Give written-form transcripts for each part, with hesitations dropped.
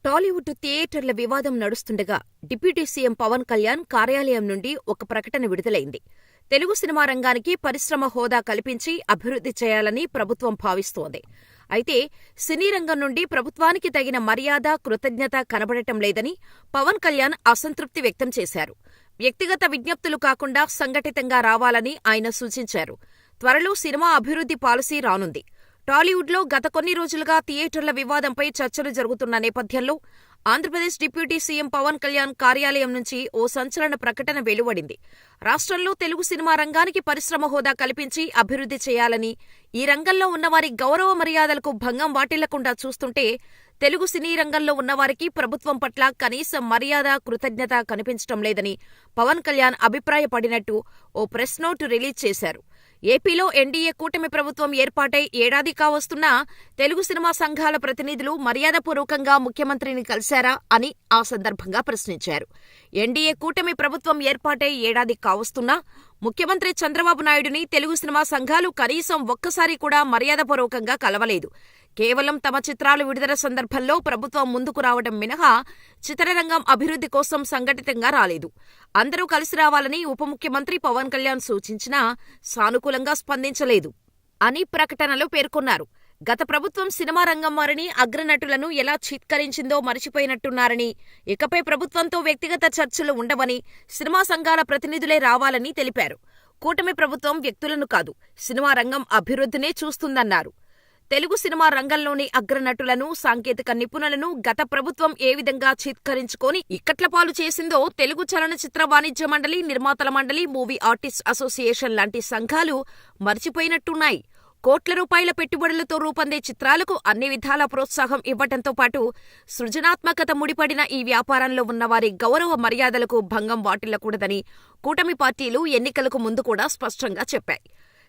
టాలీవుడ్ థియేటర్ల వివాదం నడుస్తుండగా deputy CM Pawan Kalyan కార్యాలయం నుండి ఒక ప్రకటన విడుదలైంది. తెలుగు సినిమా రంగానికి పరిశ్రమ హోదా కల్పించి అభివృద్ధి చేయాలని ప్రభుత్వం భావిస్తోంది. అయితే సినీ రంగం నుండి ప్రభుత్వానికి తగిన మర్యాద, కృతజ్ఞత కనబడటం లేదని పవన్ కళ్యాణ్ అసంతృప్తి వ్యక్తం చేశారు. వ్యక్తిగత విజ్ఞప్తులు కాకుండా సంఘటితంగా రావాలని ఆయన సూచించారు. త్వరలో సినిమా అభివృద్ధి పాలసీ రానుంది. టాలీవుడ్లో గత కొన్ని రోజులుగా థియేటర్ల వివాదంపై చర్చలు జరుగుతున్న నేపథ్యంలో ఆంధ్రప్రదేశ్ డిప్యూటీ సీఎం పవన్ కళ్యాణ్ కార్యాలయం నుంచి ఓ సంచలన ప్రకటన వెలువడింది. రాష్ట్రంలో తెలుగు సినిమా రంగానికి పరిశ్రమ హోదా కల్పించి అభివృద్ధి చేయాలని, ఈ రంగంలో ఉన్నవారి గౌరవ మర్యాదలకు భంగం వాటిల్లకుండా చూస్తుంటే తెలుగు సినీ రంగంలో ఉన్నవారికి ప్రభుత్వం పట్ల కనీస మర్యాద, కృతజ్ఞత కనిపించటం లేదని పవన్ కళ్యాణ్ అభిప్రాయపడినట్టు ఓ ప్రెస్ నోట్ రిలీజ్ చేశారు. ఏపీలో ఎన్డీఏ కూటమి ప్రభుత్వం ఏర్పాటై ఏడాది కావస్తున్నా తెలుగు సినిమా సంఘాల ప్రతినిధులు మర్యాదపూర్వకంగా ముఖ్యమంత్రిని కలిశారా అని ఆ సందర్భంగా ప్రశ్నించారు. ఎన్డీఏ కూటమి ప్రభుత్వం ఏర్పాటై ఏడాది కావస్తున్నా ముఖ్యమంత్రి చంద్రబాబు నాయుడుని తెలుగు సినిమా సంఘాలు కనీసం ఒక్కసారి కూడా మర్యాదపూర్వకంగా కలవలేదు. కేవలం తమ చిత్రాలు విడుదల సందర్భంలో ప్రభుత్వం ముందుకు రావడం మినహా చిత్రరంగం అభివృద్ధి కోసం సంఘటితంగా రాలేదు. అందరూ కలిసి రావాలని ఉప ముఖ్యమంత్రి పవన్ కళ్యాణ్ సూచించినా సానుకూలంగా స్పందించలేదు అని ప్రకటనలో పేర్కొన్నారు. గత ప్రభుత్వం సినిమా రంగం వారిని, అగ్రనటులను ఎలా చిత్కరించిందో మరిచిపోయినట్టున్నారని, ఇకపై ప్రభుత్వంతో వ్యక్తిగత చర్చలు ఉండవని, సినిమా సంఘాల ప్రతినిధులే రావాలని తెలిపారు. కూటమి ప్రభుత్వం వ్యక్తులను కాదు, సినిమా రంగం అభివృద్ధినే చూస్తుందన్నారు. తెలుగు సినిమా రంగంలోని అగ్రనటులను, సాంకేతిక నిపుణులను గత ప్రభుత్వం ఏ విధంగా చిత్కరించుకొని ఇక్కట్లపాలు చేసిందో తెలుగు చలనచిత్ర వాణిజ్య మండలి, నిర్మాతల మండలి, మూవీ ఆర్టిస్ట్ అసోసియేషన్ లాంటి సంఘాలు మర్చిపోయినట్టున్నాయి. కోట్ల రూపాయల పెట్టుబడులతో రూపొందే చిత్రాలకు అన్ని విధాల ప్రోత్సాహం ఇవ్వటంతో పాటు సృజనాత్మకత ముడిపడిన ఈ వ్యాపారంలో ఉన్నవారి గౌరవ మర్యాదలకు భంగం వాటిల్లకూడదని కూటమి పార్టీలు ఎన్నికలకు ముందు కూడా స్పష్టంగా చెప్పాయి.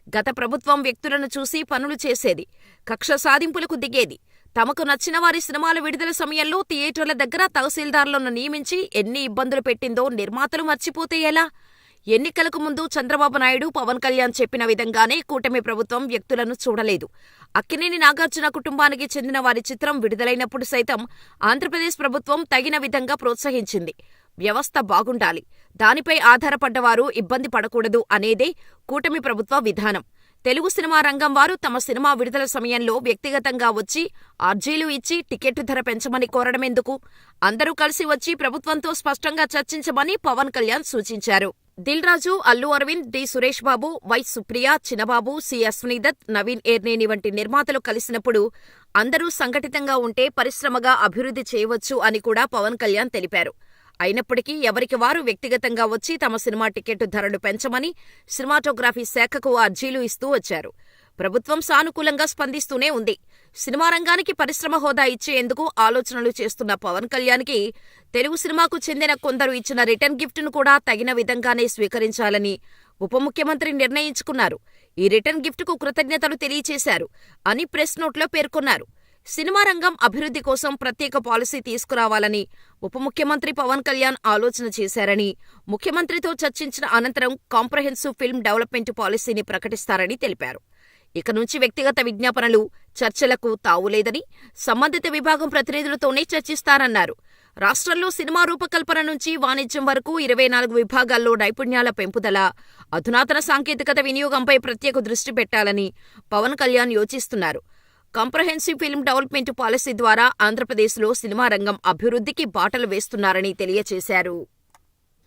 గత ప్రభుత్వం వ్యక్తులను చూసి పనులు చేసేది, కక్ష సాధింపులకు దిగేది. తమకు నచ్చిన వారి సినిమాల విడుదల సమయంలో థియేటర్ల దగ్గర తహసీల్దార్లను నియమించి ఎన్ని ఇబ్బందులు పెట్టిందో నిర్మాతలు మర్చిపోతే ఎలా? ఎన్నికలకు ముందు చంద్రబాబు నాయుడు, పవన్ కళ్యాణ్ చెప్పిన విధంగానే కూటమి ప్రభుత్వం వ్యక్తులను చూడలేదు. అక్కినేని నాగార్జున కుటుంబానికి చెందిన వారి చిత్రం విడుదలైనప్పుడు సైతం ఆంధ్రప్రదేశ్ ప్రభుత్వం తగిన విధంగా ప్రోత్సహించింది. వ్యవస్థ బాగుండాలి, దానిపై ఆధారపడ్డవారు ఇబ్బంది పడకూడదు అనేదే కూటమి ప్రభుత్వ విధానం. తెలుగు సినిమా రంగం వారు తమ సినిమా విడుదల సమయంలో వ్యక్తిగతంగా వచ్చి అర్జీలు ఇచ్చి టికెట్టు ధర పెంచమని కోరడమెందుకు? అందరూ కలిసి వచ్చి ప్రభుత్వంతో స్పష్టంగా చర్చించమని పవన్ కళ్యాణ్ సూచించారు. Dil Raju, Allu Aravind, D Suresh Babu, Y Supriya, Chinnababu, C Ashwini Dutt, Naveen Yerneni వంటి నిర్మాతలు కలిసినప్పుడు అందరూ సంఘటితంగా ఉంటే పరిశ్రమగా అభివృద్ధి చేయవచ్చు అని కూడా పవన్ కళ్యాణ్ తెలిపారు. అయినప్పటికీ ఎవరికి వారు వ్యక్తిగతంగా వచ్చి తమ సినిమా టికెట్టు ధరలు పెంచమని సినిమాటోగ్రఫీ శాఖకు అర్జీలు ఇస్తూ వచ్చారు. ప్రభుత్వం సానుకూలంగా స్పందిస్తూనే ఉంది. సినిమా రంగానికి పరిశ్రమ హోదా ఇచ్చేందుకు ఆలోచనలు చేస్తున్న పవన్ కళ్యాణ్కి తెలుగు సినిమాకు చెందిన కొందరు ఇచ్చిన రిటర్న్ గిఫ్ట్ను కూడా తగిన విధంగానే స్వీకరించాలని ఉప ముఖ్యమంత్రి నిర్ణయించుకున్నారు. ఈ రిటర్న్ గిఫ్ట్కు కృతజ్ఞతలు తెలియచేశారు అని ప్రెస్ నోట్లో పేర్కొన్నారు. సినిమా రంగం అభివృద్ధి కోసం ప్రత్యేక పాలసీ తీసుకురావాలని ఉప ముఖ్యమంత్రి పవన్ కళ్యాణ్ ఆలోచన చేశారని, ముఖ్యమంత్రితో చర్చించిన అనంతరం కాంప్రహెన్సివ్ ఫిల్మ్ డెవలప్మెంట్ పాలసీని ప్రకటిస్తారని తెలిపారు. ఇక నుంచి వ్యక్తిగత విజ్ఞాపనలు, చర్చలకు తావులేదని, సంబంధిత విభాగం ప్రతినిధులతోనే చర్చిస్తారన్నారు. రాష్ట్రంలో సినిమా రూపకల్పన నుంచి వాణిజ్యం వరకు 24 విభాగాల్లో నైపుణ్యాల పెంపుదల, అధునాతన సాంకేతికత వినియోగంపై ప్రత్యేక దృష్టి పెట్టాలని పవన్ కళ్యాణ్ యోచిస్తున్నారు. కాంప్రహెన్సివ్ ఫిల్మ్ డెవలప్మెంట్ పాలసీ ద్వారా ఆంధ్రప్రదేశ్లో సినిమా రంగం అభివృద్ధికి బాటలు వేస్తున్నారని తెలియచేశారు.